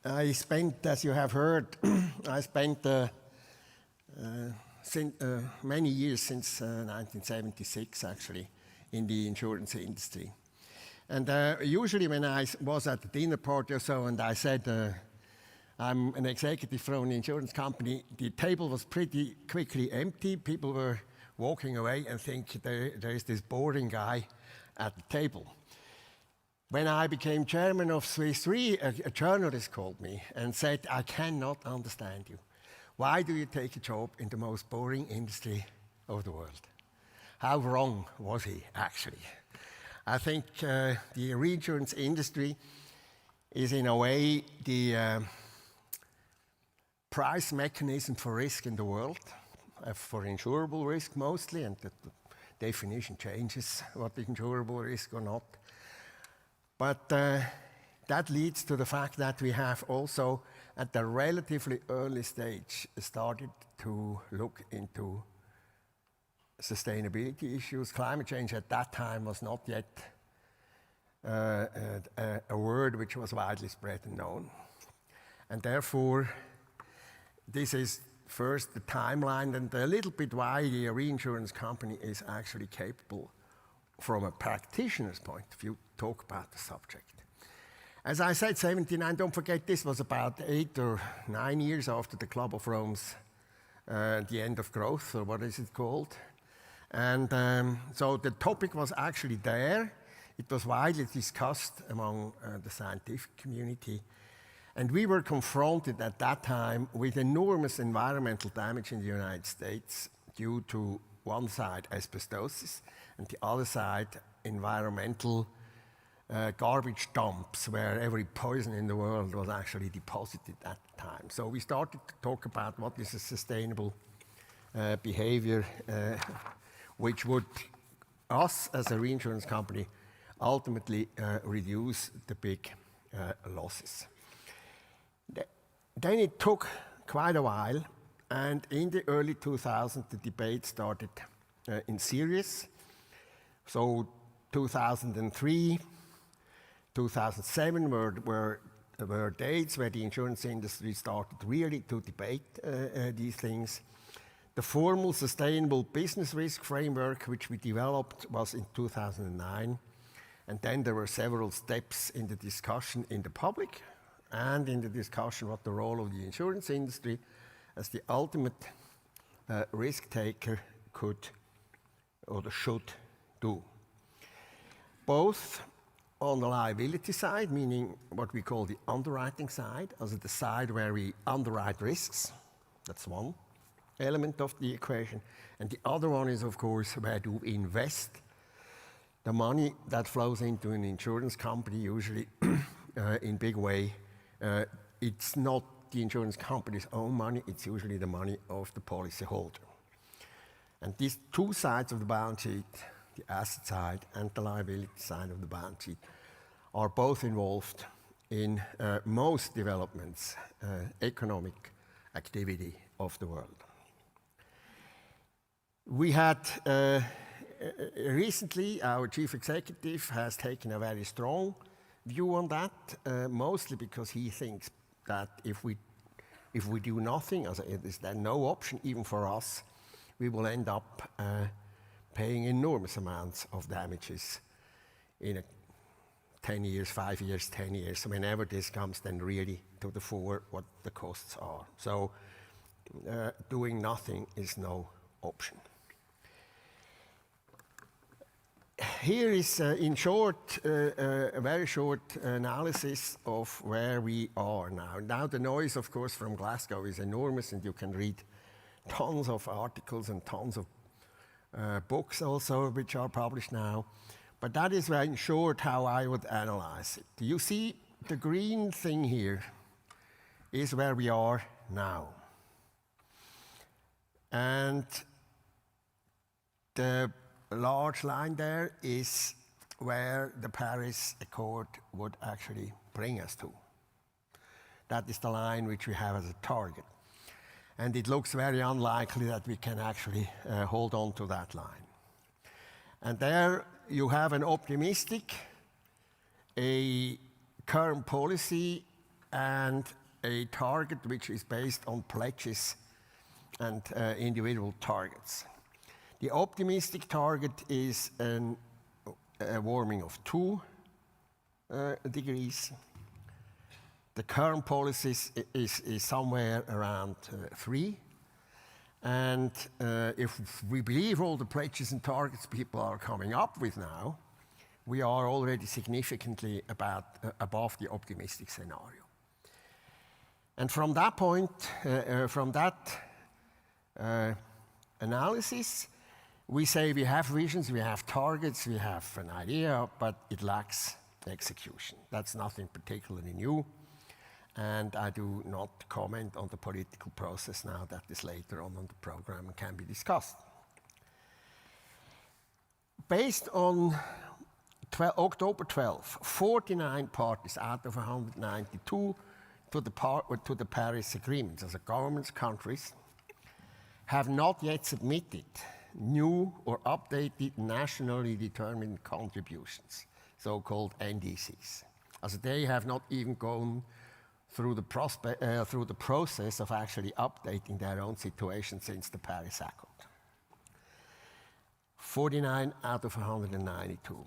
I spent, as you have heard, I spent many years since 1976 actually in the insurance industry. And usually when I was at a dinner party or so and I said I'm an executive from an insurance company, the table was pretty quickly empty. People were walking away and think there is this boring guy at the table. When I became chairman of Swiss Re, a journalist called me and said, I cannot understand you. Why do you take a job in the most boring industry of the world? How wrong was he, actually? I think the reinsurance industry is, in a way, the price mechanism for risk in the world, for insurable risk mostly, and the definition changes what the insurable risk or not. But that leads to the fact that we have also, at a relatively early stage, started to look into sustainability issues. Climate change at that time was not yet a word which was widely spread and known. And therefore, this is first the timeline and a little bit why the reinsurance company is actually capable, from a practitioner's point of view, talk about the subject. As I said, 79, don't forget this was about 8 or 9 years after the Club of Rome's The End of Growth, or what is it called? And so the topic was actually there. It was widely discussed among the scientific community. And we were confronted at that time with enormous environmental damage in the United States due to one side asbestosis and the other side environmental garbage dumps where every poison in the world was actually deposited at the time. So we started to talk about what is a sustainable behavior which would, us as a reinsurance company, ultimately reduce the big losses. Then it took quite a while, and in the early 2000s, the debate started in serious. So 2003, 2007 were dates where the insurance industry started really to debate these things. The formal sustainable business risk framework, which we developed, was in 2009. And then there were several steps in the discussion in the public and in the discussion what the role of the insurance industry as the ultimate risk taker could or should do. Both on the liability side, meaning what we call the underwriting side, also the side where we underwrite risks, that's one element of the equation. And the other one is, of course, where do we invest the money that flows into an insurance company, usually in big way. It's not the insurance company's own money, it's usually the money of the policyholder. And these two sides of the balance sheet, the asset side and the liability side of the balance sheet, are both involved in most developments, economic activity of the world. We had recently, our chief executive has taken a very strong view on that, mostly because he thinks that if we do nothing, as it is then no option even for us, we will end up paying enormous amounts of damages in 10 years, 5 years, 10 years, whenever this comes then really to the fore what the costs are. So doing nothing is no option. Here is, in short, a very short analysis of where we are now. Now the noise, of course, from Glasgow is enormous, and you can read tons of articles and tons of books also, which are published now. But that is, in short, how I would analyze it. You see, the green thing here is where we are now. And the large line there is where the Paris Accord would actually bring us to. That is the line which we have as a target. And it looks very unlikely that we can actually hold on to that line. And there you have an optimistic, a current policy and a target which is based on pledges and individual targets. The optimistic target is a warming of 2 degrees. The current policy is somewhere around 3. And if we believe all the pledges and targets people are coming up with now, we are already significantly above the optimistic scenario. And from that point, from that analysis, we say we have visions, we have targets, we have an idea, but it lacks execution. That's nothing particularly new. And I do not comment on the political process now. That is later on the program and can be discussed. Based on October 12, 49 parties out of 192 to the Paris Agreement, as governments, countries, have not yet submitted new or updated nationally determined contributions, so-called NDCs. As they have not even gone through the process of actually updating their own situation since the Paris Accord. 49 out of 192.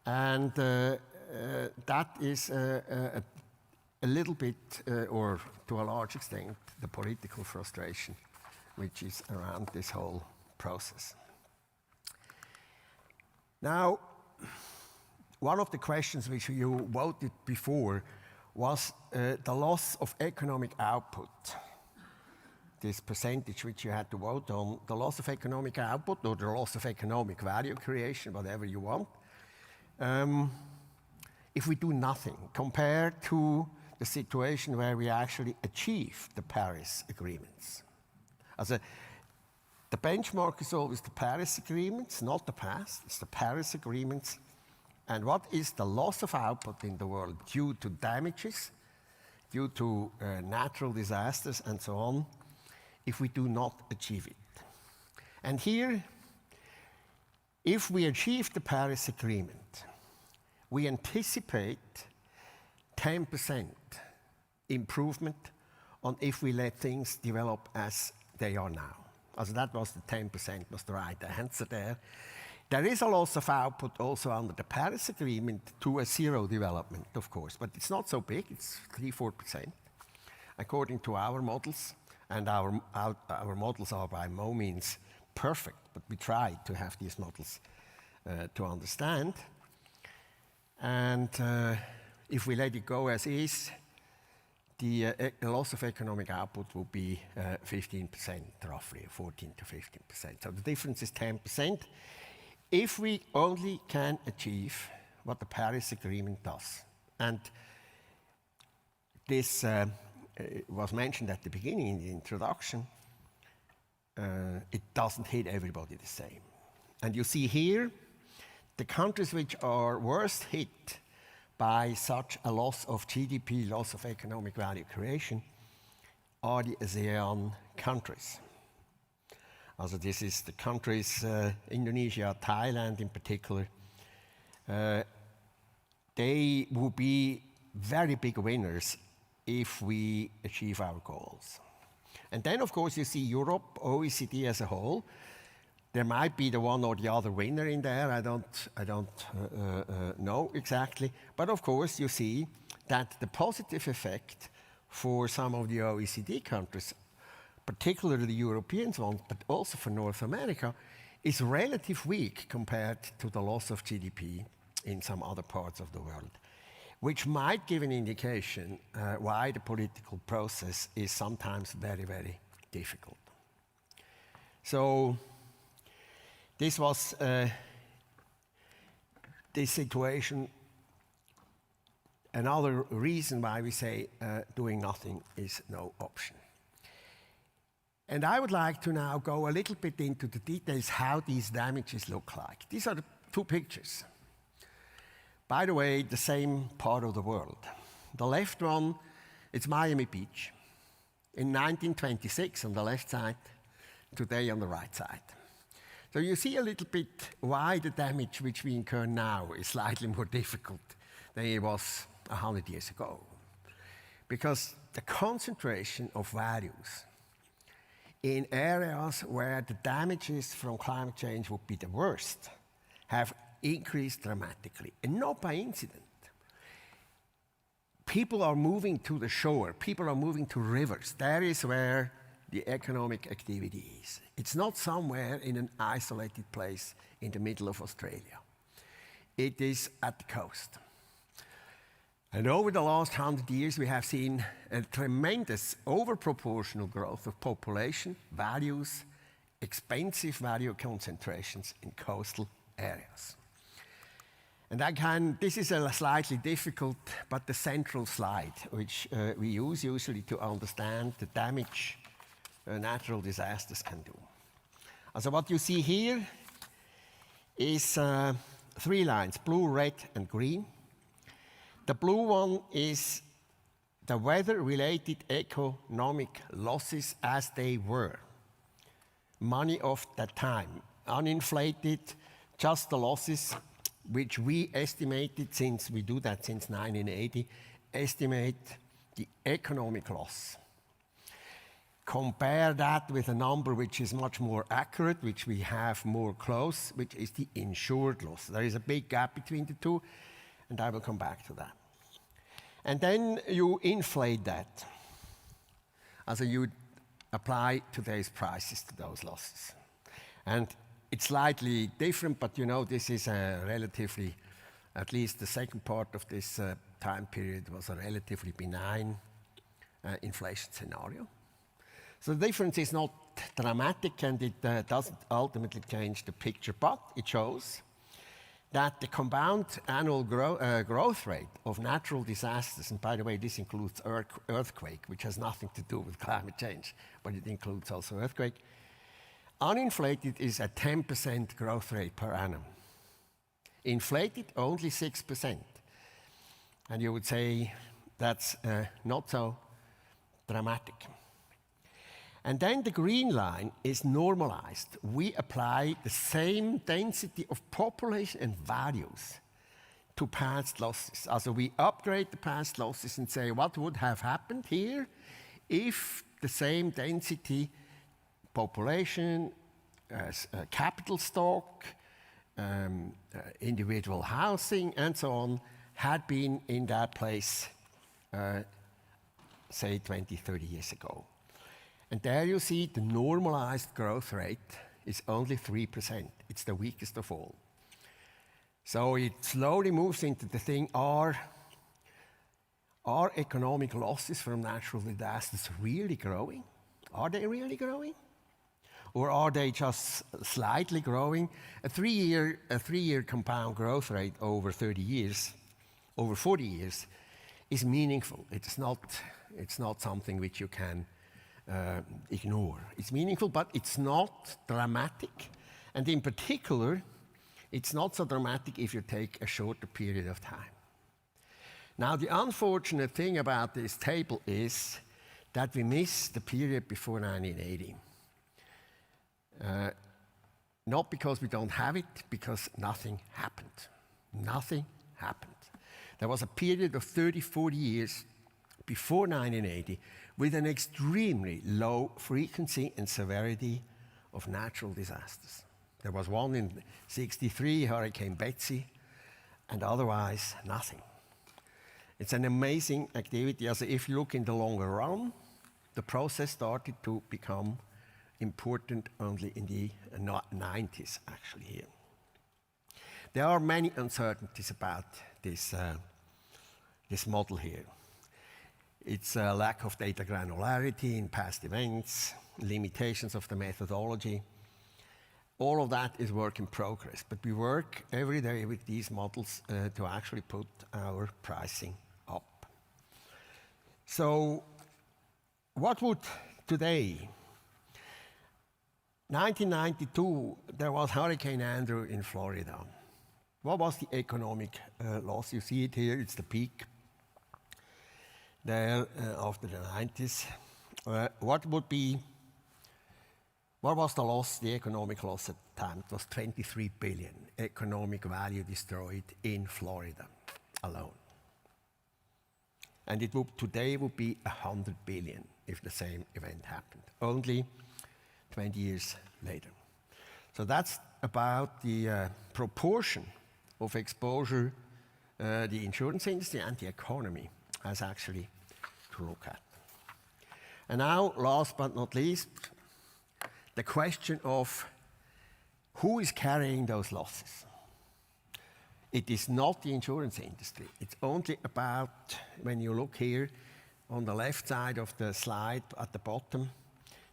And that is a little bit, or to a large extent, the political frustration which is around this whole process. Now, one of the questions which you voted before was the loss of economic output. This percentage which you had to vote on, the loss of economic output or the loss of economic value creation, whatever you want, if we do nothing compared to the situation where we actually achieve the Paris agreements. The benchmark is always the Paris agreements, not the past, it's the Paris agreements. And what is the loss of output in the world due to damages, due to natural disasters and so on, if we do not achieve it? And here, if we achieve the Paris Agreement, we anticipate 10% improvement on if we let things develop as they are now. Also that was the 10% was the right answer there. There is a loss of output also under the Paris Agreement to a zero development, of course, but it's not so big, it's 3-4%, according to our models. And our models are by no means perfect, but we try to have these models to understand. And if we let it go as is, the loss of economic output will be 15%, roughly 14 to 15%. So the difference is 10%. If we only can achieve what the Paris Agreement does. And this was mentioned at the beginning in the introduction, it doesn't hit everybody the same. And you see here, the countries which are worst hit by such a loss of GDP, loss of economic value creation, are the ASEAN countries. Also this is the countries, Indonesia, Thailand in particular. They will be very big winners if we achieve our goals. And then, of course, you see Europe, OECD as a whole. There might be the one or the other winner in there. I don't know exactly. But of course, you see that the positive effect for some of the OECD countries, particularly the European ones, but also for North America, is relatively weak compared to the loss of GDP in some other parts of the world, which might give an indication why the political process is sometimes very, very difficult. So this was this situation. Another reason why we say doing nothing is no option. And I would like to now go a little bit into the details how these damages look like. These are the two pictures. By the way, the same part of the world. The left one, it's Miami Beach. In 1926 on the left side, today on the right side. So you see a little bit why the damage which we incur now is slightly more difficult than it was 100 years ago. because the concentration of values in areas where the damages from climate change would be the worst have increased dramatically, and not by incident. People are moving to the shore, people are moving to rivers. That is where the economic activity is. It's not somewhere in an isolated place in the middle of Australia. It is at the coast. And over the last 100 years, we have seen a tremendous overproportional growth of population, values, expensive value concentrations in coastal areas. And this is a slightly difficult, but the central slide, which we use usually to understand the damage natural disasters can do. So what you see here is 3 lines, blue, red, and green. The blue one is the weather-related economic losses as they were. Money of that time, uninflated, just the losses which we estimated, since we do that since 1980, estimate the economic loss. Compare that with a number which is much more accurate, which we have more close, which is the insured loss. There is a big gap between the two, and I will come back to that. And then you inflate that. Also, you apply today's prices to those losses. And it's slightly different, but you know, this is a relatively, at least the second part of this time period was a relatively benign inflation scenario. So the difference is not dramatic, and it doesn't ultimately change the picture, but it shows that the compound annual growth rate of natural disasters, and by the way, this includes earthquake, which has nothing to do with climate change, but it includes also earthquake, uninflated is a 10% growth rate per annum. Inflated, only 6%. And you would say that's not so dramatic. And then the green line is normalized. We apply the same density of population and values to past losses. Also, we upgrade the past losses and say what would have happened here if the same density, population, capital stock, individual housing, and so on, had been in that place, say 20, 30 years ago. And there you see the normalized growth rate is only 3%. It's the weakest of all. So it slowly moves into the thing, are economic losses from natural disasters really growing? Are they really growing? Or are they just slightly growing? A three-year compound growth rate over 30 years, over 40 years, is meaningful. It's not something which you can ignore. It's meaningful, but it's not dramatic. And in particular, it's not so dramatic if you take a shorter period of time. Now, the unfortunate thing about this table is that we miss the period before 1980. Not because we don't have it, because nothing happened. Nothing happened. There was a period of 30, 40 years before 1980 with an extremely low frequency and severity of natural disasters. There was one in '63, Hurricane Betsy, and otherwise nothing. It's an amazing activity. As if you look in the longer run, the process started to become important only in the 90s, actually, here. There are many uncertainties about this model here. It's a lack of data granularity in past events, limitations of the methodology. All of that is work in progress, but we work every day with these models to actually put our pricing up. So what would today, 1992, there was Hurricane Andrew in Florida. What was the economic loss? You see it here, it's the peak there after the 90s. What was the loss, the economic loss at the time? It was 23 billion economic value destroyed in Florida alone. And it would today would be 100 billion if the same event happened, only 20 years later. So that's about the proportion of exposure the insurance industry and the economy has actually to look at. And now, last but not least, the question of who is carrying those losses. It is not the insurance industry. It's only about, when you look here on the left side of the slide at the bottom,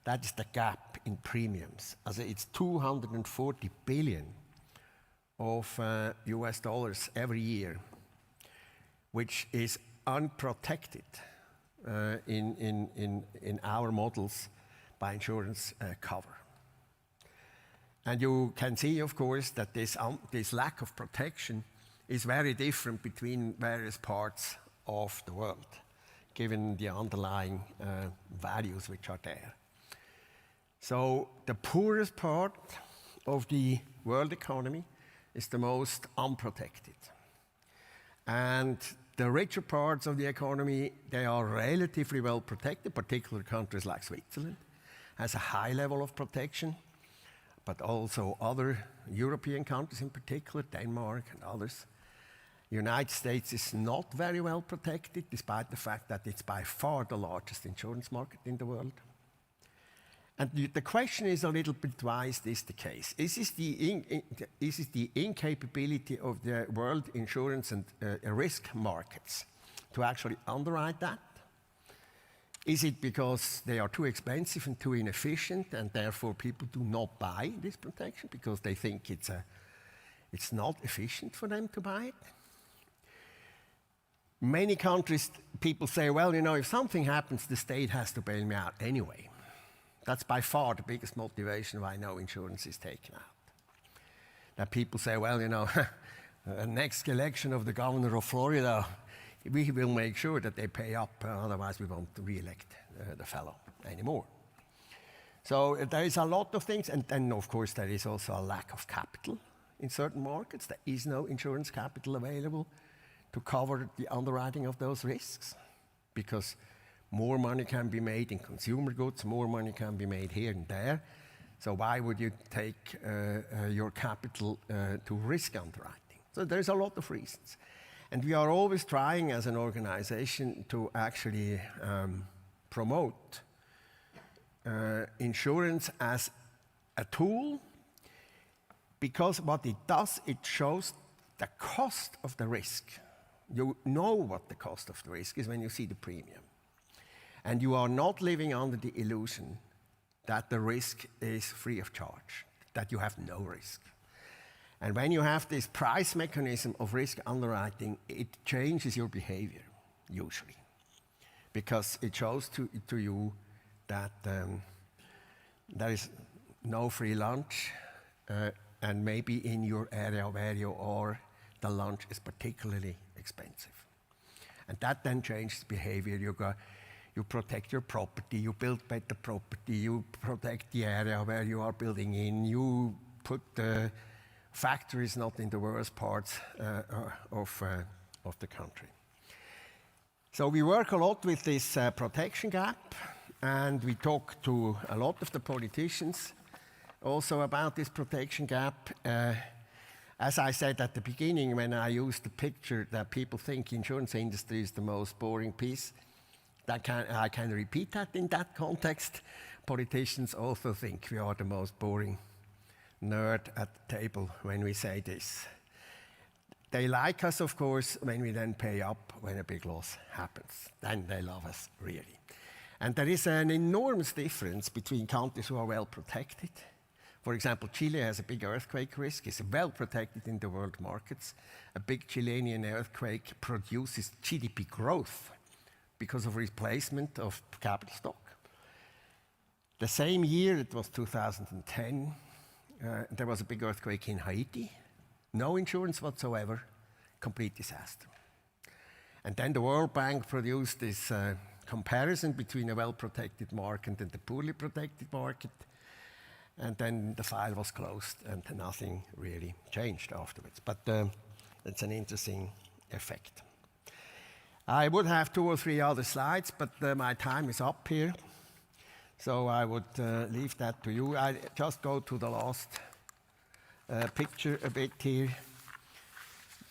that is the gap in premiums. Also, it's 240 billion of US dollars every year, which is unprotected in our models by insurance cover. And you can see, of course, that this lack of protection is very different between various parts of the world, given the underlying values which are there. So the poorest part of the world economy is the most unprotected. And the richer parts of the economy, they are relatively well protected, particularly countries like Switzerland has a high level of protection, but also other European countries in particular, Denmark and others. The United States is not very well protected, despite the fact that it's by far the largest insurance market in the world. And the question is a little bit, why is this the case? Is this the incapability of the world insurance and risk markets to actually underwrite that? Is it because they are too expensive and too inefficient, and therefore people do not buy this protection because they think it's not efficient for them to buy it? Many countries, people say, well, you know, if something happens, the state has to bail me out anyway. That's by far the biggest motivation why no insurance is taken out. That people say, well, you know, next election of the governor of Florida, we will make sure that they pay up, otherwise we won't re-elect the fellow anymore. So there is a lot of things, and then of course there is also a lack of capital in certain markets. There is no insurance capital available to cover the underwriting of those risks, because more money can be made in consumer goods, more money can be made here and there. So why would you take your capital to risk underwriting? So there's a lot of reasons. And we are always trying as an organization to actually promote insurance as a tool, because what it does, it shows the cost of the risk. You know what the cost of the risk is when you see the premium. And you are not living under the illusion that the risk is free of charge, that you have no risk. And when you have this price mechanism of risk underwriting, it changes your behavior, usually. Because it shows to you that there is no free lunch, and maybe in your area where you are, the lunch is particularly expensive. And that then changes behavior. You protect your property, you build better property, you protect the area where you are building in, you put the factories not in the worst parts of the country. So we work a lot with this protection gap, and we talk to a lot of the politicians also about this protection gap. As I said at the beginning, when I used the picture that people think insurance industry is the most boring piece, I can repeat that in that context. Politicians also think we are the most boring nerd at the table when we say this. They like us, of course, when we then pay up when a big loss happens. Then they love us, really. And there is an enormous difference between countries who are well protected. For example, Chile has a big earthquake risk, is well protected in the world markets. A big Chilean earthquake produces GDP growth because of replacement of capital stock. The same year, it was 2010, there was a big earthquake in Haiti. No insurance whatsoever, complete disaster. And then the World Bank produced this comparison between a well-protected market and the poorly protected market. And then the file was closed and nothing really changed afterwards. But it's an interesting effect. I would have 2 or 3 other slides, but my time is up here. So I would leave that to you. I just go to the last picture a bit here.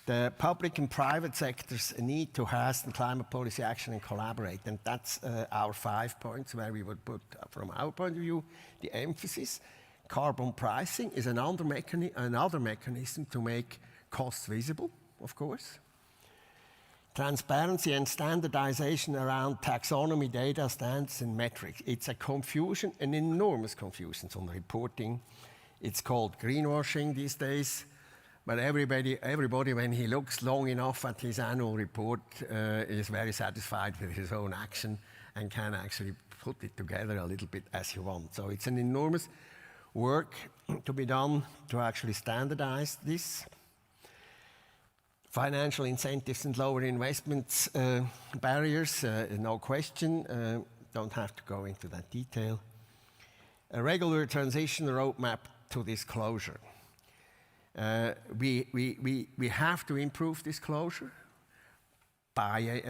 The public and private sectors need to hasten climate policy action and collaborate. And that's our 5 points where we would put, from our point of view, the emphasis. Carbon pricing is another mechanism to make costs visible, of course. Transparency and standardization around taxonomy, data, standards, and metrics. It's a confusion, an enormous confusion on reporting. It's called greenwashing these days. But everybody, when he looks long enough at his annual report, is very satisfied with his own action and can actually put it together a little bit as he wants. So it's an enormous work to be done to actually standardize this. Financial incentives and lower investments barriers, no question. Don't have to go into that detail. A regular transition roadmap to disclosure. We have to improve disclosure by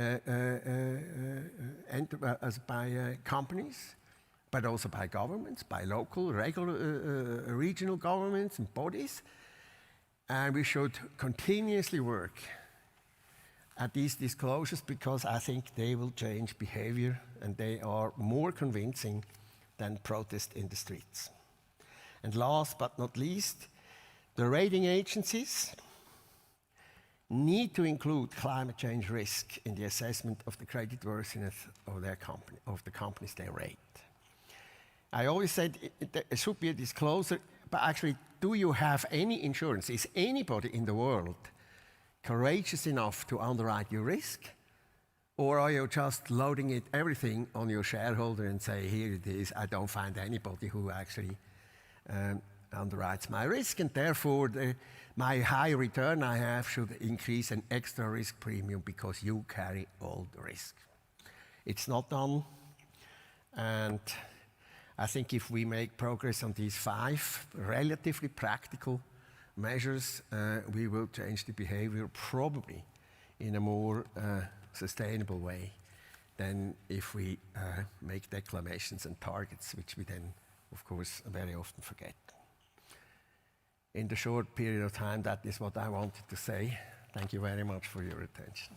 companies, but also by governments, by local, regional governments and bodies. And we should continuously work at these disclosures because I think they will change behavior and they are more convincing than protest in the streets. And last but not least, the rating agencies need to include climate change risk in the assessment of the creditworthiness of the companies they rate. I always said there should be a disclosure, but actually, do you have any insurance? Is anybody in the world courageous enough to underwrite your risk? Or are you just loading everything on your shareholder and say, here it is, I don't find anybody who actually underwrites my risk, and therefore my high return I have should increase an extra risk premium because you carry all the risk. It's not done, and I think if we make progress on these 5 relatively practical measures, we will change the behavior probably in a more sustainable way than if we make declamations and targets, which we then, of course, very often forget. In the short period of time, that is what I wanted to say. Thank you very much for your attention.